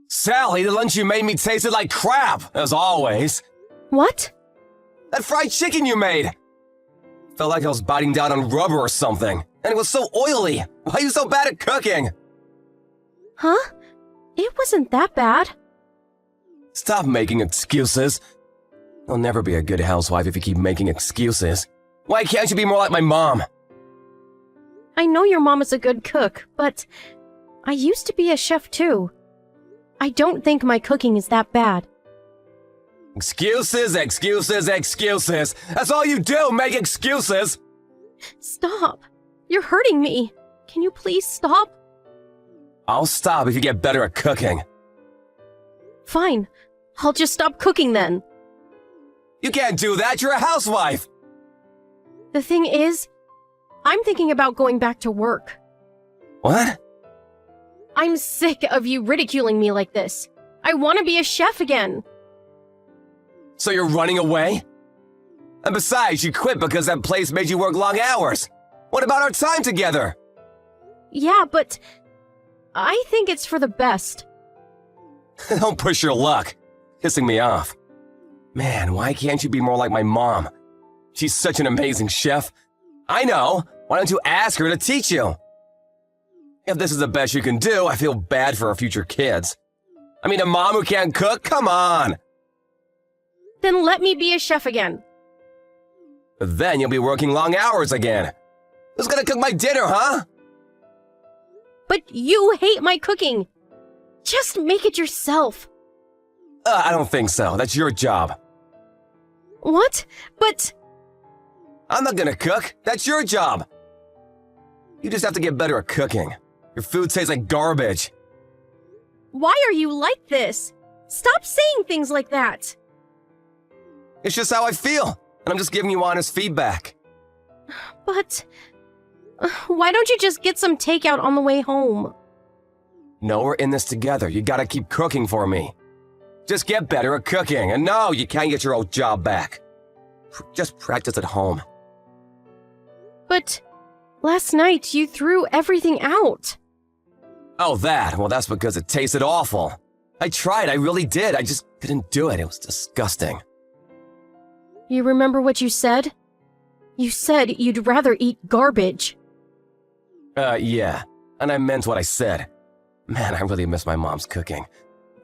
Sally, the lunch you made me tasted like crap, as always. What? That fried chicken you made! Felt like I was biting down on rubber or something, and it was so oily. Why are you so bad at cooking? Huh? It wasn't that bad. Stop making excuses. You'll never be a good housewife if you keep making excuses. Why can't you be more like my mom? I know your mom is a good cook, but I used to be a chef too. I don't think my cooking is that bad. Excuses, excuses, excuses. That's all you do, make excuses. Stop. You're hurting me. Can you please stop? I'll stop if you get better at cooking. Fine. I'll just stop cooking then. You can't do that, you're a housewife. The thing is, I'm thinking about going back to work. What? I'm sick of you ridiculing me like this. I want to be a chef again. So you're running away? And besides, you quit because that place made you work long hours. What about our time together? Yeah, but I think it's for the best. Don't push your luck. Pissing me off. Man, why can't you be more like my mom? She's such an amazing chef. I know. Why don't you ask her to teach you? If this is the best you can do, I feel bad for our future kids. I mean, a mom who can't cook? Come on! Then let me be a chef again. But then you'll be working long hours again. Who's gonna cook my dinner, huh? But you hate my cooking. Just make it yourself. I don't think so. That's your job. What? But... I'm not gonna cook. That's your job. You just have to get better at cooking. Your food tastes like garbage. Why are you like this? Stop saying things like that. It's just how I feel, and I'm just giving you honest feedback. But... why don't you just get some takeout on the way home? No, we're in this together. You gotta keep cooking for me. Just get better at cooking, and no, you can't get your old job back. Just practice at home. But last night you threw everything out. Oh, that? Well, that's because it tasted awful. I tried, I really did. I just couldn't do it. It was disgusting. You remember what you said? You said you'd rather eat garbage. Yeah. And I meant what I said. Man, I really miss my mom's cooking.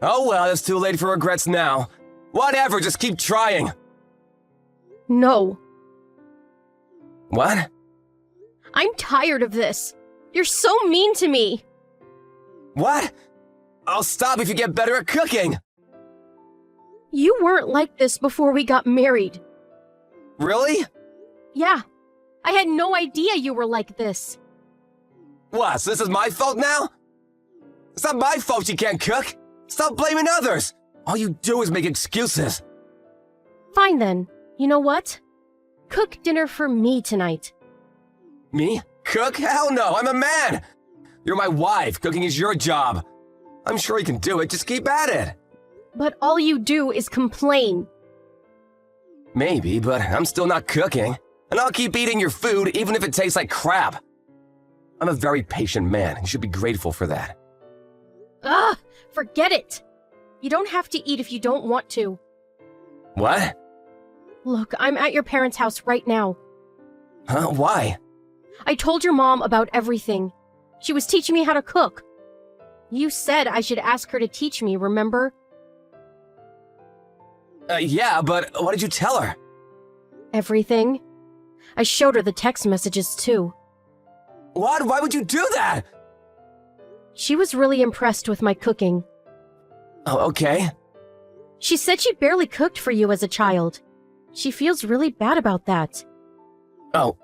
Oh well, it's too late for regrets now. Whatever, just keep trying. No. What? I'm tired of this. You're so mean to me. What? I'll stop if you get better at cooking. You weren't like this before we got married. Really? Yeah. I had no idea you were like this. What, so this is my fault now? It's not my fault you can't cook. Stop blaming others. All you do is make excuses. Fine then. You know what? Cook dinner for me tonight. Me? Cook? Hell no, I'm a man. You're my wife. Cooking is your job. I'm sure you can do it. Just keep at it. But all you do is complain. Maybe, but I'm still not cooking. And I'll keep eating your food even if it tastes like crap. I'm a very patient man. You should be grateful for that. Ugh! Forget it! You don't have to eat if you don't want to. What? Look, I'm at your parents' house right now. Huh? Why? I told your mom about everything. She was teaching me how to cook. You said I should ask her to teach me, remember? Yeah, but what did you tell her? Everything. I showed her the text messages too. What? Why would you do that? She was really impressed with my cooking. Oh, okay. She said she barely cooked for you as a child. She feels really bad about that. Oh.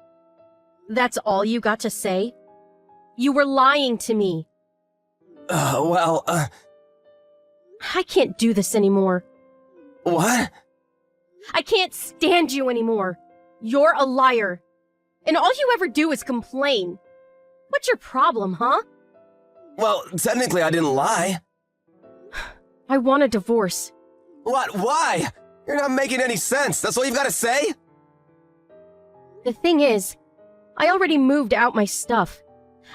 That's all you got to say? You were lying to me. I can't do this anymore. What? I can't stand you anymore. You're a liar. And all you ever do is complain. What's your problem, huh? Well, technically I didn't lie. I want a divorce. What? Why? You're not making any sense. That's all you've got to say? The thing is, I already moved out my stuff.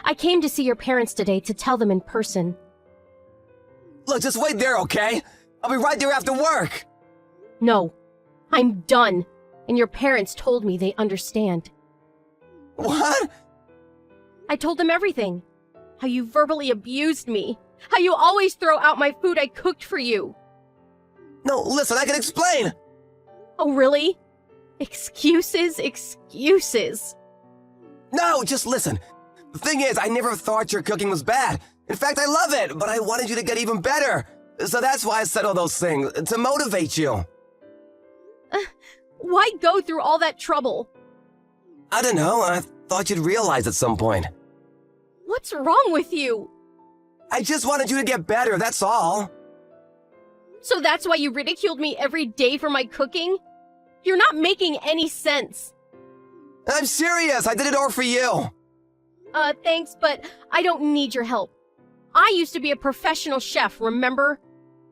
I came to see your parents today to tell them in person. Look, just wait there, okay? I'll be right there after work. No. I'm done. And your parents told me they understand. What? I told them everything. How you verbally abused me. How you always throw out my food I cooked for you. No, listen, I can explain. Oh, really? Excuses, excuses. No, just listen. The thing is, I never thought your cooking was bad. In fact, I love it, but I wanted you to get even better. So that's why I said all those things, to motivate you. Why go through all that trouble? I don't know, I thought you'd realize at some point. What's wrong with you? I just wanted you to get better, that's all. So that's why you ridiculed me every day for my cooking? You're not making any sense. I'm serious, I did it all for you. Thanks, but I don't need your help. I used to be a professional chef, remember?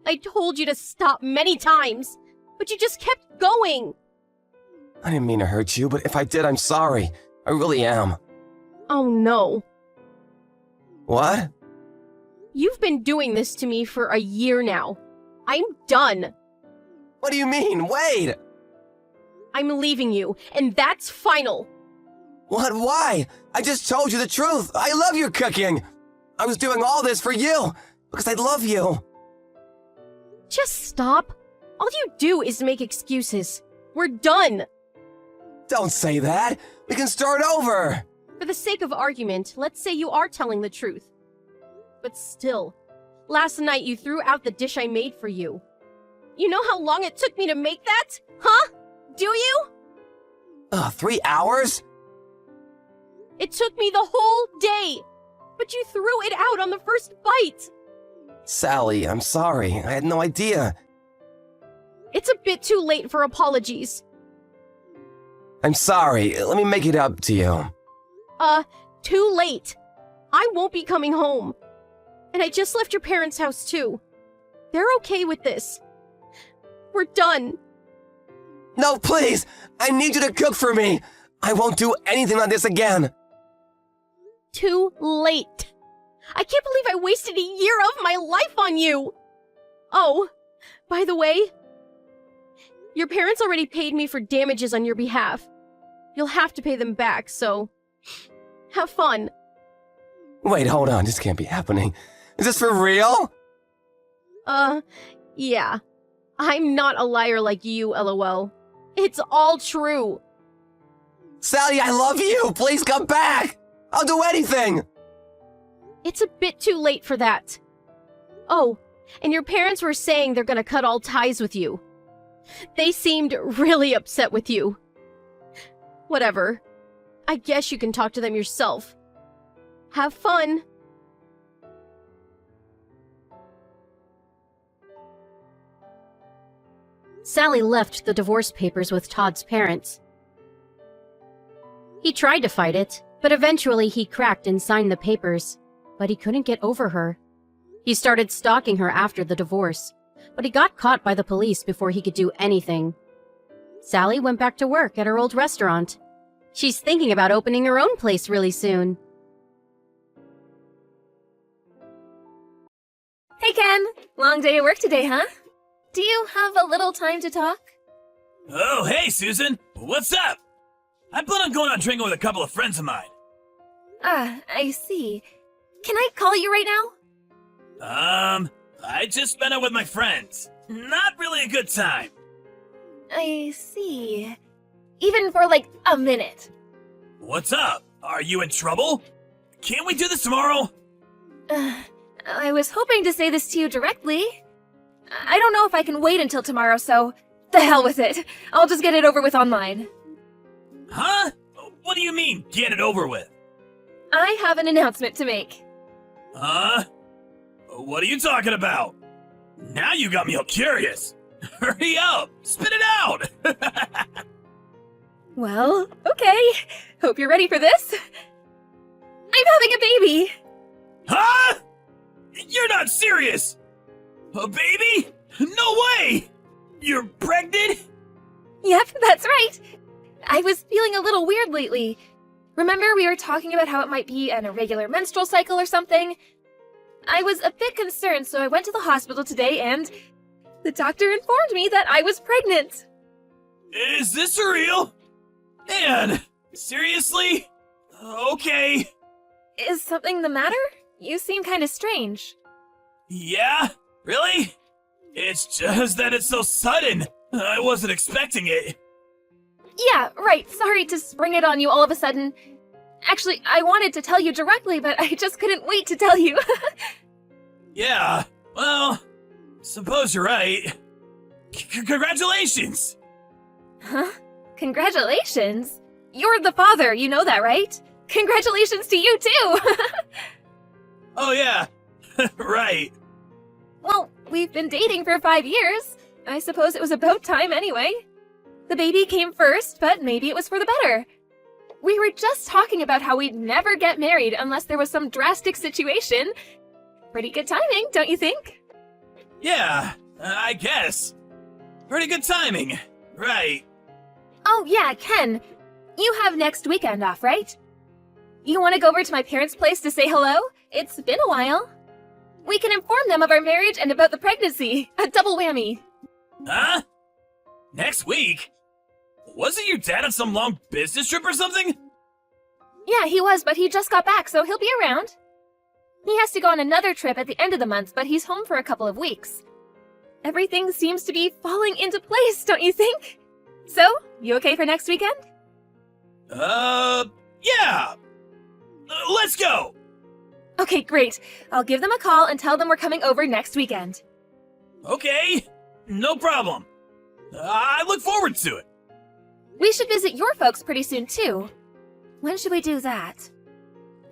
I told you to stop many times, but you just kept going. I didn't mean to hurt you, but if I did, I'm sorry. I really am. Oh no. What? You've been doing this to me for a year now. I'm done. What do you mean? Wait! I'm leaving you, and that's final. What? Why? I just told you the truth. I love your cooking. I was doing all this for you, because I love you. Just stop. All you do is make excuses. We're done. Don't say that. We can start over. For the sake of argument, let's say you are telling the truth. But still, last night you threw out the dish I made for you. You know how long it took me to make that? Huh? Do you? 3 hours? It took me the whole day. But you threw it out on the first bite. Sally, I'm sorry. I had no idea. It's a bit too late for apologies. I'm sorry. Let me make it up to you. Too late. I won't be coming home. And I just left your parents' house too. They're okay with this. We're done. No, please! I need you to cook for me! I won't do anything like this again! Too late. I can't believe I wasted a year of my life on you! Oh, by the way, your parents already paid me for damages on your behalf. You'll have to pay them back, so have fun. Wait, hold on. This can't be happening. Is this for real? Yeah. I'm not a liar like you, LOL. It's all true. Sally, I love you! Please come back! I'll do anything! It's a bit too late for that. Oh, and your parents were saying they're gonna cut all ties with you. They seemed really upset with you. Whatever. I guess you can talk to them yourself. Have fun. Sally left the divorce papers with Todd's parents. He tried to fight it, but eventually he cracked and signed the papers. But he couldn't get over her. He started stalking her after the divorce, but he got caught by the police before he could do anything. Sally went back to work at her old restaurant. She's thinking about opening her own place really soon. Hey Ken, long day at work today, huh? Do you have a little time to talk? Oh, hey Susan, what's up? I plan on going out drinking with a couple of friends of mine. Ah, I see. Can I call you right now? I just spent it with my friends. Not really a good time. I see. Even for like a minute. What's up? Are you in trouble? Can't we do this tomorrow? I was hoping to say this to you directly. I don't know if I can wait until tomorrow, so the hell with it. I'll just get it over with online. Huh? What do you mean, get it over with? I have an announcement to make. Huh? What are you talking about? Now you got me all curious. Hurry up! Spit it out! Well, okay. Hope you're ready for this. I'm having a baby! Huh? You're not serious! A baby? No way! You're pregnant? Yep, that's right. I was feeling a little weird lately. Remember we were talking about how it might be an irregular menstrual cycle or something? I was a bit concerned, so I went to the hospital today and the doctor informed me that I was pregnant. Is this real? Anne, seriously? Okay. Is something the matter? You seem kind of strange. Yeah? Really? It's just that it's so sudden. I wasn't expecting it. Yeah, right. Sorry to spring it on you all of a sudden. Actually, I wanted to tell you directly, but I just couldn't wait to tell you. Yeah, well, suppose you're right. Congratulations! Huh? Congratulations? You're the father, you know that, right? Congratulations to you, too! Oh yeah, right. Well, we've been dating for 5 years. I suppose it was about time anyway. The baby came first, but maybe it was for the better. We were just talking about how we'd never get married unless there was some drastic situation. Pretty good timing, don't you think? Yeah, I guess. Pretty good timing, right. Oh yeah, Ken. You have next weekend off, right? You want to go over to my parents' place to say hello? It's been a while. We can inform them of our marriage and about the pregnancy. A double whammy. Huh? Next week? Wasn't your dad on some long business trip or something? Yeah, he was, but he just got back, so he'll be around. He has to go on another trip at the end of the month, but he's home for a couple of weeks. Everything seems to be falling into place, don't you think? So, you okay for next weekend? Yeah! Let's go! Okay, great. I'll give them a call and tell them we're coming over next weekend. Okay, no problem. I look forward to it. We should visit your folks pretty soon, too. When should we do that?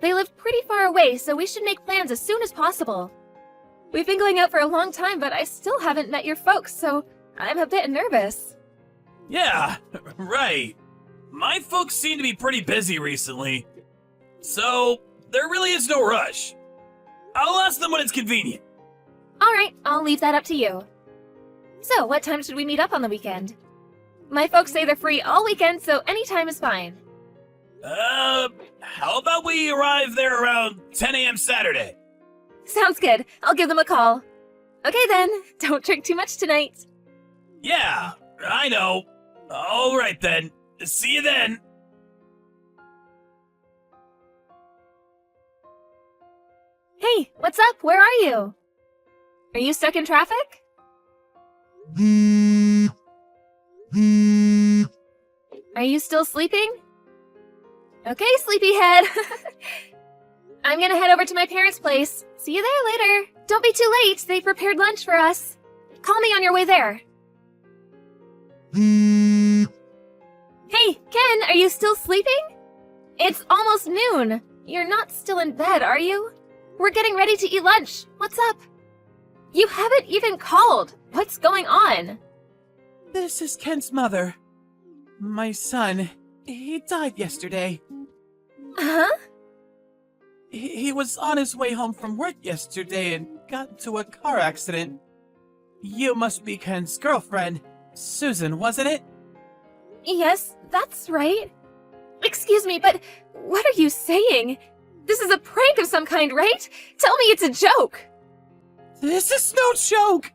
They live pretty far away, so we should make plans as soon as possible. We've been going out for a long time, but I still haven't met your folks, so I'm a bit nervous. Yeah, right. My folks seem to be pretty busy recently, so there really is no rush. I'll ask them when it's convenient. Alright, I'll leave that up to you. So, what time should we meet up on the weekend? My folks say they're free all weekend, so any time is fine. How about we arrive there around 10 a.m. Saturday? Sounds good. I'll give them a call. Okay then, don't drink too much tonight. Yeah, I know. All right then. See you then. Hey, what's up? Where are you? Are you stuck in traffic? Are you still sleeping? Okay, sleepyhead. I'm gonna head over to my parents' place. See you there later. Don't be too late. They prepared lunch for us. Call me on your way there. Hey, Ken, are you still sleeping? It's almost noon. You're not still in bed, are you? We're getting ready to eat lunch. What's up? You haven't even called. What's going on? This is Ken's mother. My son. He died yesterday. Huh? He was on his way home from work yesterday and got into a car accident. You must be Ken's girlfriend, Susan, wasn't it? Yes, that's right. Excuse me, but what are you saying? This is a prank of some kind, right? Tell me it's a joke. This is no joke!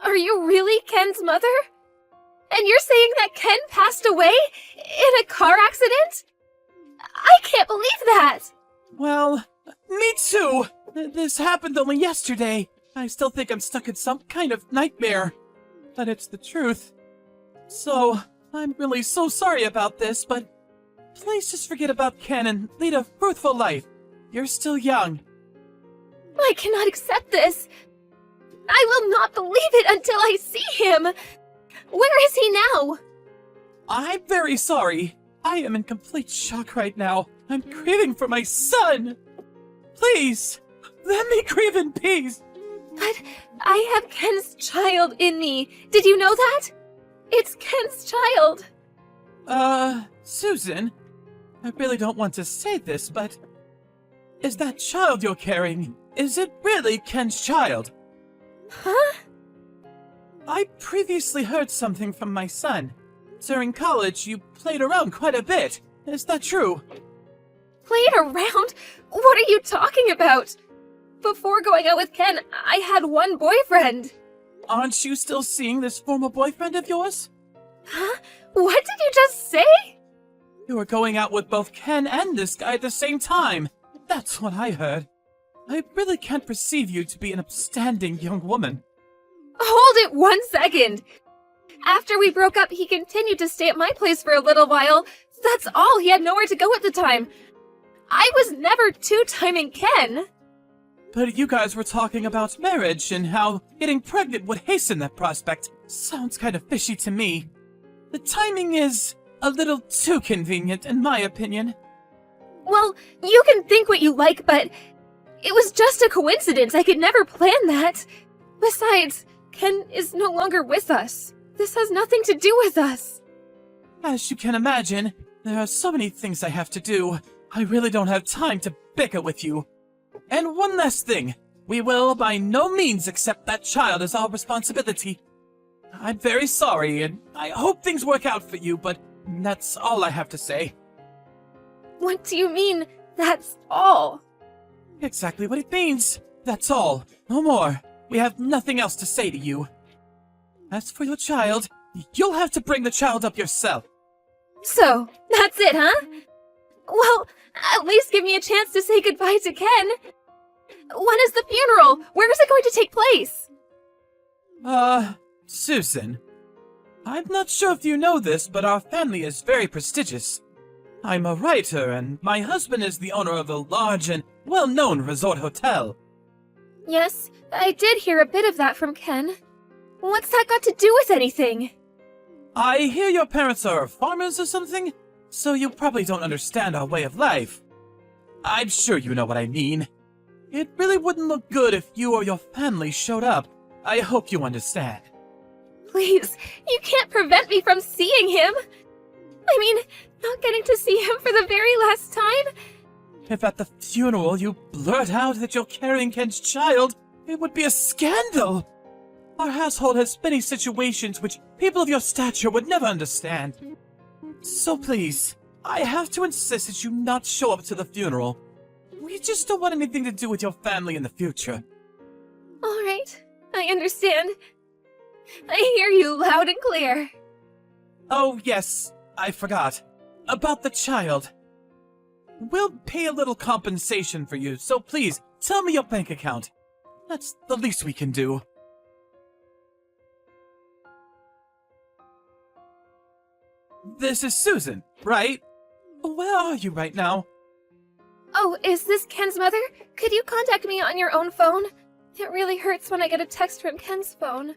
Are you really Ken's mother? And you're saying that Ken passed away in a car accident? I can't believe that! Well, me too! This happened only yesterday. I still think I'm stuck in some kind of nightmare. But it's the truth. So, I'm really so sorry about this, but please just forget about Ken and lead a fruitful life. You're still young. I cannot accept this. I will not believe it until I see him. Where is he now? I'm very sorry. I am in complete shock right now. I'm grieving for my son. Please, let me grieve in peace. But I have Ken's child in me. Did you know that? It's Ken's child. Susan, I really don't want to say this, but is that child you're carrying, is it really Ken's child? Huh? I previously heard something from my son. During college, you played around quite a bit. Is that true? Played around? What are you talking about? before going out with Ken, I had one boyfriend. Aren't you still seeing this former boyfriend of yours? Huh? What did you just say? You were going out with both Ken and this guy at the same time. That's what I heard. I really can't perceive you to be an upstanding young woman. Hold it 1 second. After we broke up, he continued to stay at my place for a little while. That's all. He had nowhere to go at the time. I was never two-timing Ken. But you guys were talking about marriage and how getting pregnant would hasten that prospect. Sounds kind of fishy to me. The timing is a little too convenient, in my opinion. Well, you can think what you like, but it was just a coincidence. I could never plan that. Besides, Ken is no longer with us. This has nothing to do with us. As you can imagine, there are so many things I have to do. I really don't have time to bicker with you. And one last thing. We will by no means accept that child as our responsibility. I'm very sorry, and I hope things work out for you, but that's all I have to say. What do you mean, that's all? Exactly what it means. That's all. No more. We have nothing else to say to you. As for your child, you'll have to bring the child up yourself. So, that's it, huh? Well, at least give me a chance to say goodbye to Ken. When is the funeral? Where is it going to take place? Susan. I'm not sure if you know this, but our family is very prestigious. I'm a writer, and my husband is the owner of a large and well-known resort hotel. Yes, I did hear a bit of that from Ken. What's that got to do with anything? I hear your parents are farmers or something, so you probably don't understand our way of life. I'm sure you know what I mean. It really wouldn't look good if you or your family showed up. I hope you understand. Please, you can't prevent me from seeing him. I mean, not getting to see him for the very last time. If at the funeral you blurt out that you're carrying Ken's child, it would be a scandal. Our household has many situations which people of your stature would never understand. So please, I have to insist that you not show up to the funeral. We just don't want anything to do with your family in the future. All right, I understand. I hear you loud and clear. Oh, yes, I forgot. About the child. We'll pay a little compensation for you, so please, tell me your bank account. That's the least we can do. This is Susan, right? Where are you right now? Oh, is this Ken's mother? Could you contact me on your own phone? It really hurts when I get a text from Ken's phone.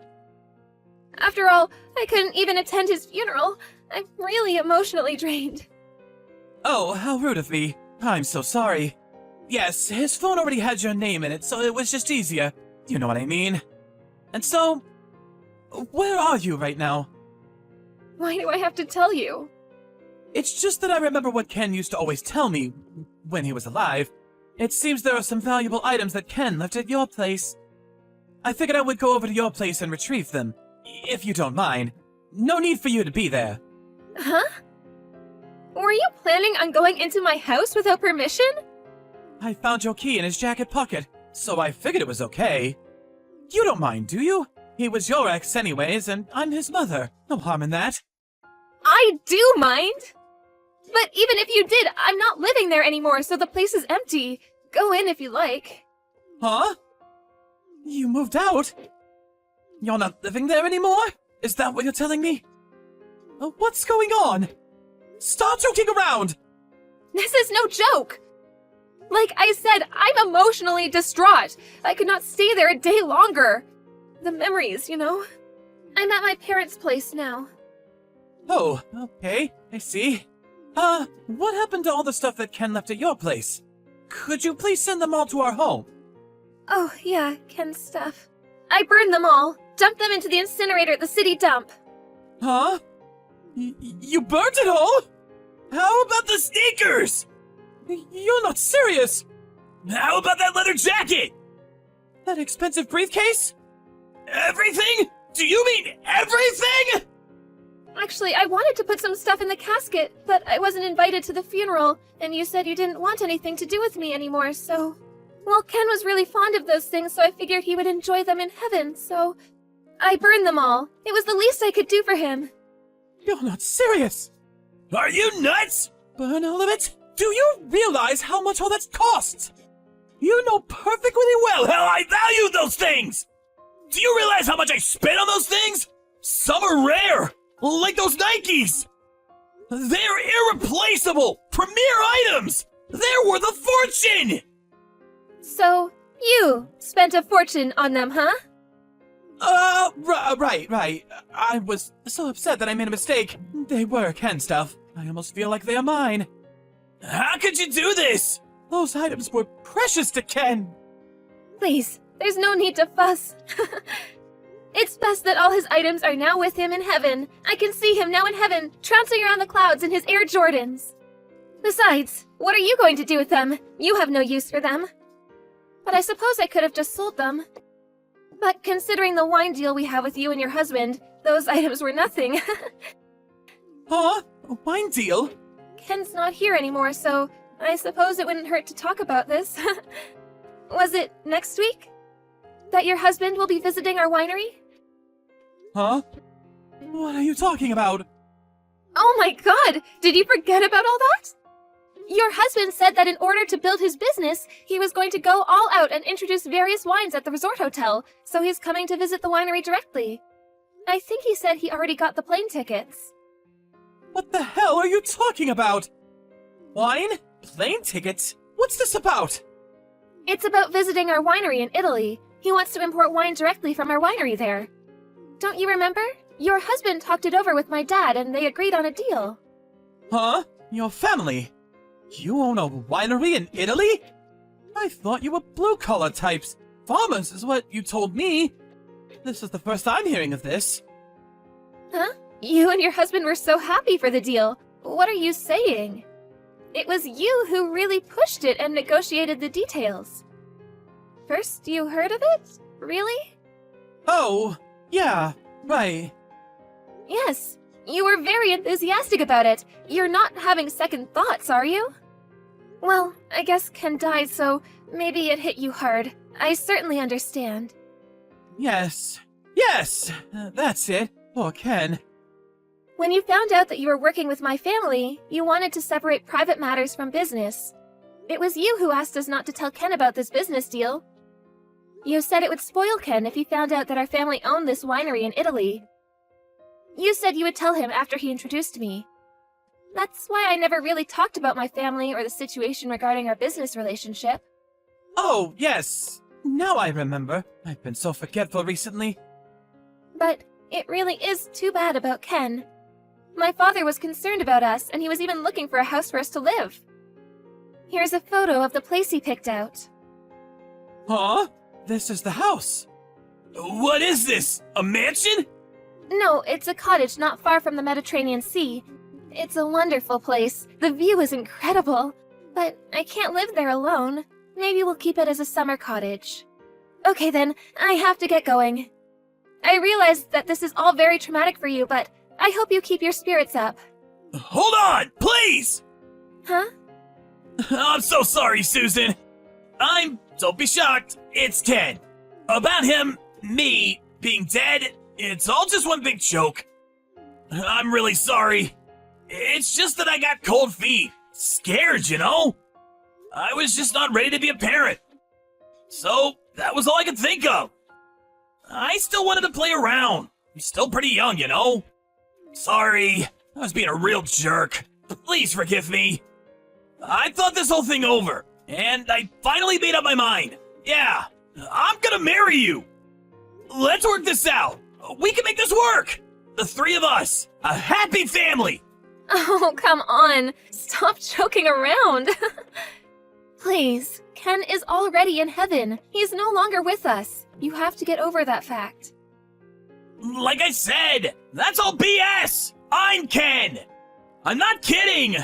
After all, I couldn't even attend his funeral. I'm really emotionally drained. Oh, how rude of me. I'm so sorry. Yes, his phone already had your name in it, so it was just easier. You know what I mean. And so, where are you right now? Why do I have to tell you? It's just that I remember what Ken used to always tell me when he was alive. It seems there are some valuable items that Ken left at your place. I figured I would go over to your place and retrieve them, if you don't mind. No need for you to be there. Huh? Were you planning on going into my house without permission? I found your key in his jacket pocket, so I figured it was okay. You don't mind, do you? He was your ex anyways, and I'm his mother. No harm in that. I do mind! But even if you did, I'm not living there anymore, so the place is empty. Go in if you like. Huh? You moved out? You're not living there anymore? Is that what you're telling me? What's going on? Stop joking around! This is no joke! Like I said, I'm emotionally distraught. I could not stay there a day longer. The memories, you know? I'm at my parents' place now. Oh, okay, I see. What happened to all the stuff that Ken left at your place? Could you please send them all to our home? Oh, yeah, Ken's stuff. I burned them all. Dumped them into the incinerator at the city dump. Huh? You burnt it all? How about the sneakers? You're not serious! How about that leather jacket? That expensive briefcase? Everything? Do you mean everything? Actually, I wanted to put some stuff in the casket, but I wasn't invited to the funeral, and you said you didn't want anything to do with me anymore, so Well, Ken was really fond of those things, so I figured he would enjoy them in heaven, so I burned them all. It was the least I could do for him. You're not serious! Are you nuts? Burn all of it? Do you realize how much all that costs? You know perfectly well How I value those things! Do you realize how much I spent on those things? Some are rare, like those Nikes. They're irreplaceable, premier items. They're worth a fortune! So, you spent a fortune on them, huh? Right. I was so upset that I made a mistake. They were Ken stuff. I almost feel like they are mine. How could you do this? Those items were precious to Ken. Please, there's no need to fuss. It's best that all his items are now with him in heaven. I can see him now in heaven, trouncing around the clouds in his Air Jordans. Besides, what are you going to do with them? You have no use for them. But I suppose I could have just sold them. But considering the wine deal we have with you and your husband, those items were nothing. Huh? A wine deal? Ken's not here anymore, so I suppose it wouldn't hurt to talk about this. Was it next week? That your husband will be visiting our winery? Huh? What are you talking about? Oh my god! Did you forget about all that? Your husband said that in order to build his business, he was going to go all out and introduce various wines at the resort hotel, so he's coming to visit the winery directly. I think he said he already got the plane tickets. What the hell are you talking about? Wine? Plane tickets? What's this about? It's about visiting our winery in Italy. He wants to import wine directly from our winery there. Don't you remember? Your husband talked it over with my dad and they agreed on a deal. Huh? Your family? You own a winery in Italy? I thought you were blue-collar types. Farmers is what you told me. This is the first I'm hearing of this. Huh? You and your husband were so happy for the deal. What are you saying? It was you who really pushed it and negotiated the details. First you heard of it? Really? Oh, yeah, right. Yes. You were very enthusiastic about it. You're not having second thoughts, are you? Well, I guess Ken died, so maybe it hit you hard. I certainly understand. Yes, that's it. Poor Ken. When you found out that you were working with my family, you wanted to separate private matters from business. It was you who asked us not to tell Ken about this business deal. You said it would spoil Ken if he found out that our family owned this winery in Italy. You said you would tell him after he introduced me. That's why I never really talked about my family or the situation regarding our business relationship. Oh, yes. Now I remember. I've been so forgetful recently. But it really is too bad about Ken. My father was concerned about us, and he was even looking for a house for us to live. Here's a photo of the place he picked out. Huh? This is the house. What is this? A mansion? No, it's a cottage not far from the Mediterranean Sea. It's a wonderful place. The view is incredible. But I can't live there alone. Maybe we'll keep it as a summer cottage. Okay then, I have to get going. I realize that this is all very traumatic for you, but I hope you keep your spirits up. Hold on, please! Huh? I'm so sorry, Susan. Don't be shocked, it's Ken. About him, me, being dead, it's all just one big joke. I'm really sorry. It's just that I got cold feet. Scared, you know? I was just not ready to be a parent. So, that was all I could think of. I still wanted to play around. I'm still pretty young, you know? Sorry, I was being a real jerk. Please forgive me. I thought this whole thing over, and I finally made up my mind. Yeah, I'm gonna marry you. Let's work this out. We can make this work. The three of us, a happy family. Oh, come on. Stop joking around. Please, Ken is already in heaven. He's no longer with us. You have to get over that fact. Like I said, that's all BS. I'm Ken. I'm not kidding.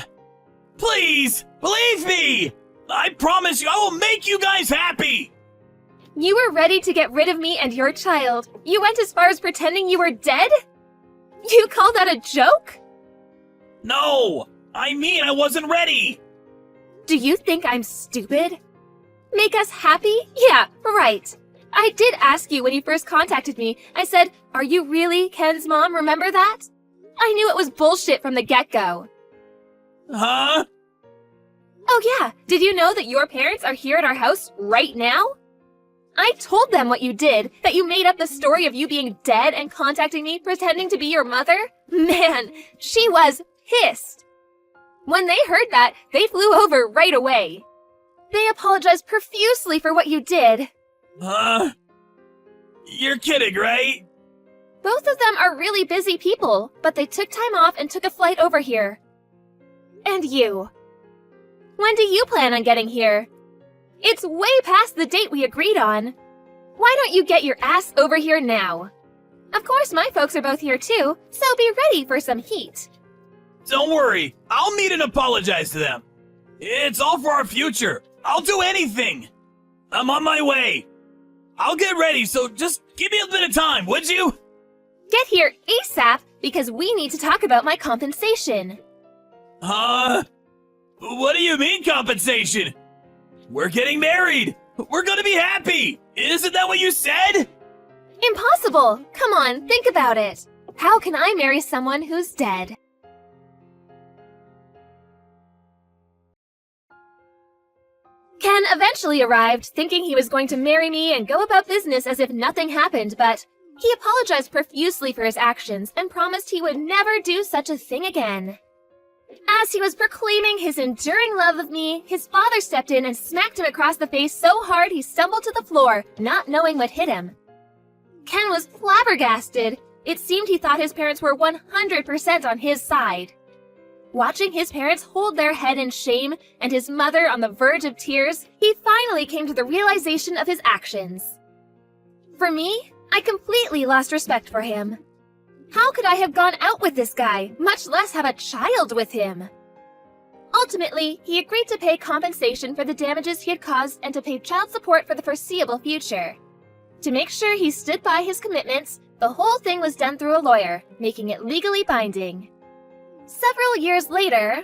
Please, believe me. I promise you I will make you guys happy. You were ready to get rid of me and your child. You went as far as pretending you were dead? You call that a joke? No, I mean I wasn't ready. Do you think I'm stupid? Make us happy? Yeah, right. I did ask you when you first contacted me. I said, "Are you really Ken's mom? Remember that?" I knew it was bullshit from the get-go. Huh? Oh yeah, did you know that your parents are here at our house right now? I told them what you did, that you made up the story of you being dead and contacting me pretending to be your mother. Man, she was pissed. When they heard that, they flew over right away. They apologized profusely for what you did. Huh? You're kidding, right? Both of them are really busy people, but they took time off and took a flight over here. And you. When do you plan on getting here? It's way past the date we agreed on. Why don't you get your ass over here now? Of course, my folks are both here too, so be ready for some heat. Don't worry, I'll meet and apologize to them. It's all for our future. I'll do anything. I'm on my way. I'll get ready, so just give me a bit of time, would you? Get here ASAP, because we need to talk about my compensation. What do you mean compensation? We're getting married. We're gonna be happy. Isn't that what you said? Impossible! Come on, think about it. How can I marry someone who's dead? Ken eventually arrived, thinking he was going to marry me and go about business as if nothing happened, but he apologized profusely for his actions and promised he would never do such a thing again. As he was proclaiming his enduring love of me, his father stepped in and smacked him across the face so hard he stumbled to the floor, not knowing what hit him. Ken was flabbergasted. It seemed he thought his parents were 100% on his side. Watching his parents hold their head in shame and his mother on the verge of tears, he finally came to the realization of his actions. For me, I completely lost respect for him. How could I have gone out with this guy, much less have a child with him? Ultimately, he agreed to pay compensation for the damages he had caused and to pay child support for the foreseeable future. To make sure he stood by his commitments, the whole thing was done through a lawyer, making it legally binding. Several years later,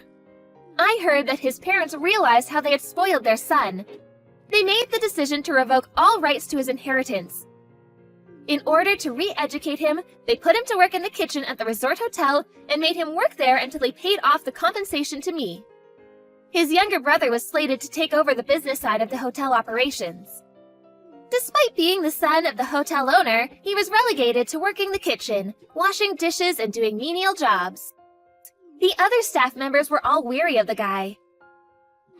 I heard that his parents realized how they had spoiled their son. They made the decision to revoke all rights to his inheritance. In order to re-educate him, they put him to work in the kitchen at the resort hotel and made him work there until they paid off the compensation to me. His younger brother was slated to take over the business side of the hotel operations. Despite being the son of the hotel owner, he was relegated to working the kitchen, washing dishes and doing menial jobs. The other staff members were all weary of the guy.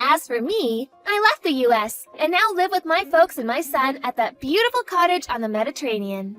As for me, I left the US and now live with my folks and my son at that beautiful cottage on the Mediterranean.